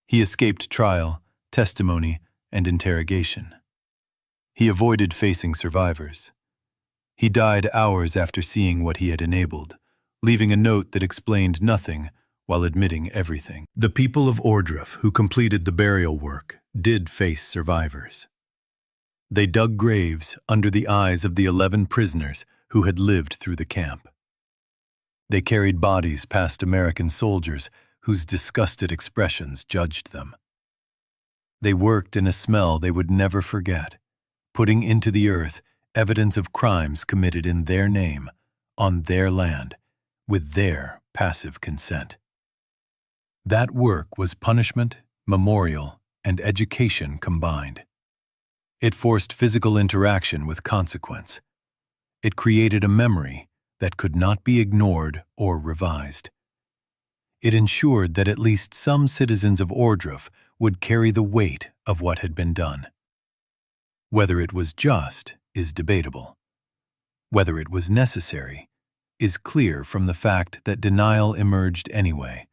He escaped trial, testimony, and interrogation. He avoided facing survivors. He died hours after seeing what he had enabled, leaving a note that explained nothing while admitting everything. The people of Ohrdruf who completed the burial work did face survivors. They dug graves under the eyes of the 11 prisoners who had lived through the camp. They carried bodies past American soldiers whose disgusted expressions judged them. They worked in a smell they would never forget, putting into the earth evidence of crimes committed in their name, on their land, with their passive consent. That work was punishment, memorial, and education combined. It forced physical interaction with consequence. It created a memory that could not be ignored or revised. It ensured that at least some citizens of Ohrdruf would carry the weight of what had been done. Whether it was just is debatable. Whether it was necessary is clear from the fact that denial emerged anyway,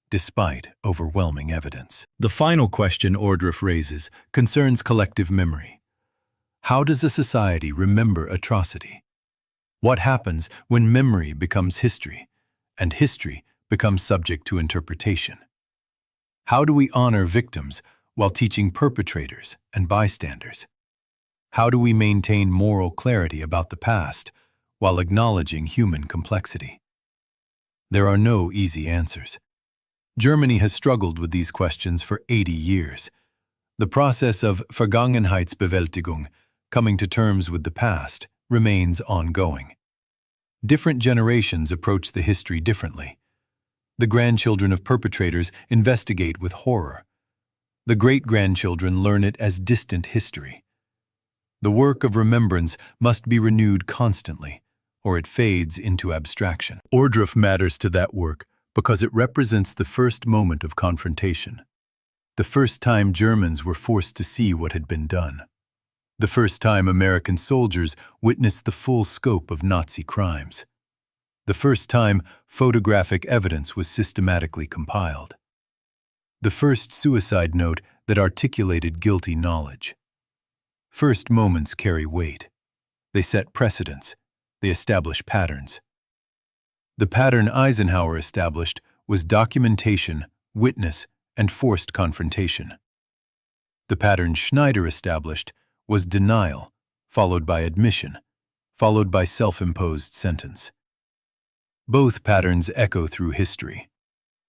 despite overwhelming evidence. The final question Ohrdruf raises concerns collective memory. How does a society remember atrocity? What happens when memory becomes history, and history becomes subject to interpretation? How do we honor victims while teaching perpetrators and bystanders? How do we maintain moral clarity about the past while acknowledging human complexity? There are no easy answers. Germany has struggled with these questions for 80 years. The process of Vergangenheitsbewältigung, coming to terms with the past, remains ongoing. Different generations approach the history differently. The grandchildren of perpetrators investigate with horror. The great-grandchildren learn it as distant history. The work of remembrance must be renewed constantly, or it fades into abstraction. Ohrdruf matters to that work because it represents the first moment of confrontation. The first time Germans were forced to see what had been done. The first time American soldiers witnessed the full scope of Nazi crimes. The first time photographic evidence was systematically compiled. The first suicide note that articulated guilty knowledge. First moments carry weight. They set precedents. They establish patterns. The pattern Eisenhower established was documentation, witness, and forced confrontation. The pattern Schneider established was denial, followed by admission, followed by self-imposed sentence. Both patterns echo through history.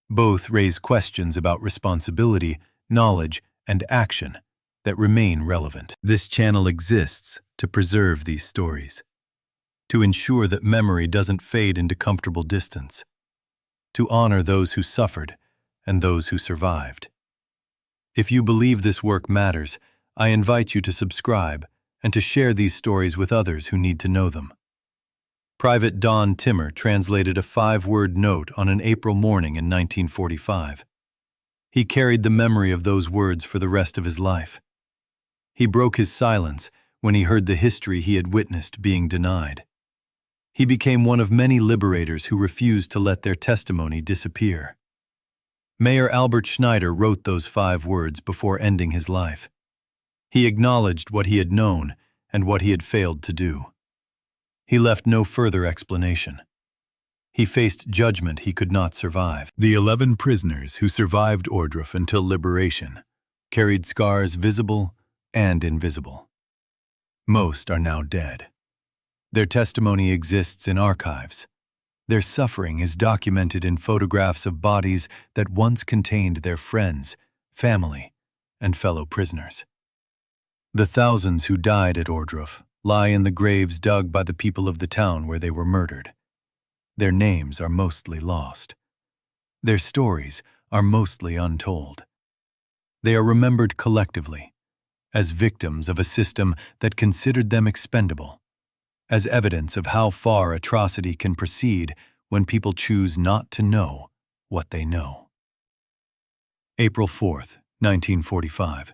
Both raise questions about responsibility, knowledge, and action that remain relevant. This channel exists to preserve these stories, to ensure that memory doesn't fade into comfortable distance, to honor those who suffered and those who survived. If you believe this work matters, I invite you to subscribe and to share these stories with others who need to know them. Private Don Timmer translated a 5-word note on an April morning in 1945. He carried the memory of those words for the rest of his life. He broke his silence when he heard the history he had witnessed being denied. He became one of many liberators who refused to let their testimony disappear. Mayor Albert Schneider wrote those 5 words before ending his life. He acknowledged what he had known and what he had failed to do. He left no further explanation. He faced judgment he could not survive. The 11 prisoners who survived Ohrdruf until liberation carried scars visible and invisible. Most are now dead. Their testimony exists in archives. Their suffering is documented in photographs of bodies that once contained their friends, family, and fellow prisoners. The thousands who died at Ohrdruf lie in the graves dug by the people of the town where they were murdered. Their names are mostly lost. Their stories are mostly untold. They are remembered collectively, as victims of a system that considered them expendable, as evidence of how far atrocity can proceed when people choose not to know what they know. April 4th, 1945.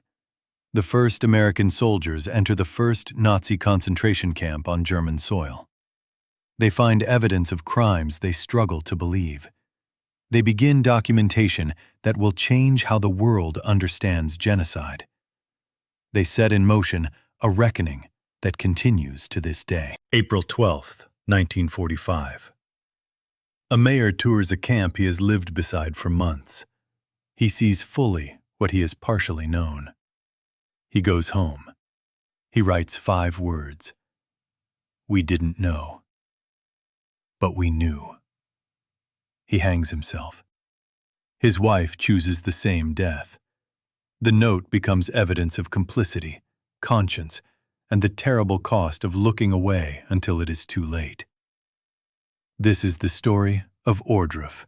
The first American soldiers enter the first Nazi concentration camp on German soil. They find evidence of crimes they struggle to believe. They begin documentation that will change how the world understands genocide. They set in motion a reckoning that continues to this day. April 12th, 1945. A mayor tours a camp he has lived beside for months. He sees fully what he has partially known. He goes home. He writes 5 words. We didn't know, but we knew. He hangs himself. His wife chooses the same death. The note becomes evidence of complicity, conscience, and the terrible cost of looking away until it is too late. This is the story of Ohrdruf.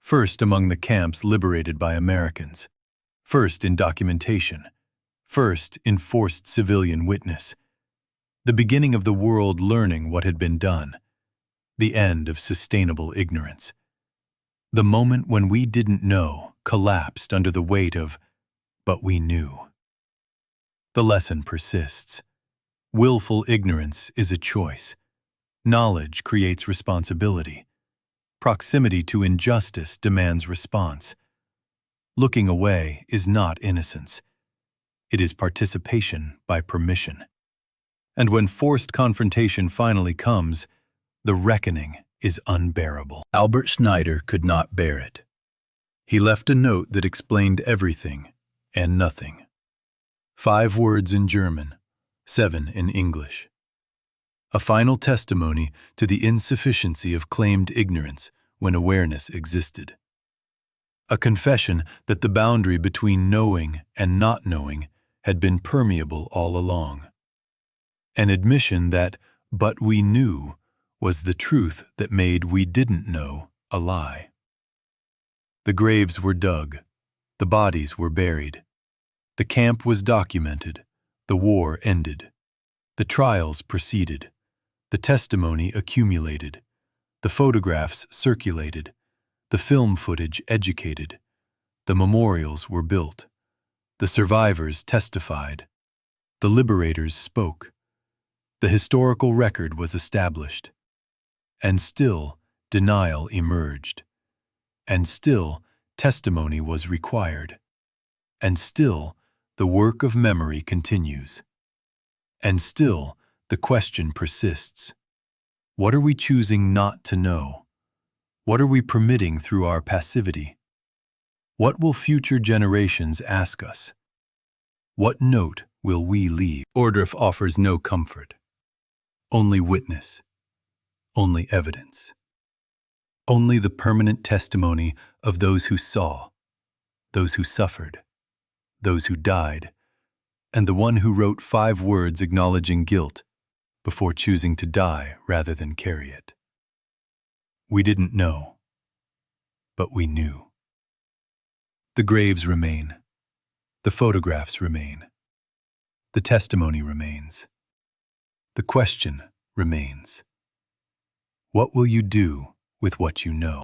First among the camps liberated by Americans. First in documentation. First in forced civilian witness. The beginning of the world learning what had been done. The end of sustainable ignorance. The moment when we didn't know collapsed under the weight of, but we knew. The lesson persists. Willful ignorance is a choice. Knowledge creates responsibility. Proximity to injustice demands response. Looking away is not innocence. It is participation by permission. And when forced confrontation finally comes, the reckoning is unbearable. Albert Schneider could not bear it. He left a note that explained everything and nothing. 5 words in German, 7 in English. A final testimony to the insufficiency of claimed ignorance when awareness existed. A confession that the boundary between knowing and not knowing had been permeable all along. An admission that, but we knew, was the truth that made we didn't know a lie. The graves were dug. The bodies were buried. The camp was documented. The war ended. The trials proceeded. The testimony accumulated. The photographs circulated. The film footage educated. The memorials were built. The survivors testified. The liberators spoke. The historical record was established. And still, denial emerged. And still, testimony was required. And still, the work of memory continues. And still, the question persists. What are we choosing not to know? What are we permitting through our passivity? What will future generations ask us? What note will we leave? Ohrdruf offers no comfort, only witness, only evidence, only the permanent testimony of those who saw, those who suffered, those who died, and the one who wrote 5 words acknowledging guilt before choosing to die rather than carry it. We didn't know, but we knew. The graves remain. The photographs remain. The testimony remains. The question remains. What will you do with what you know?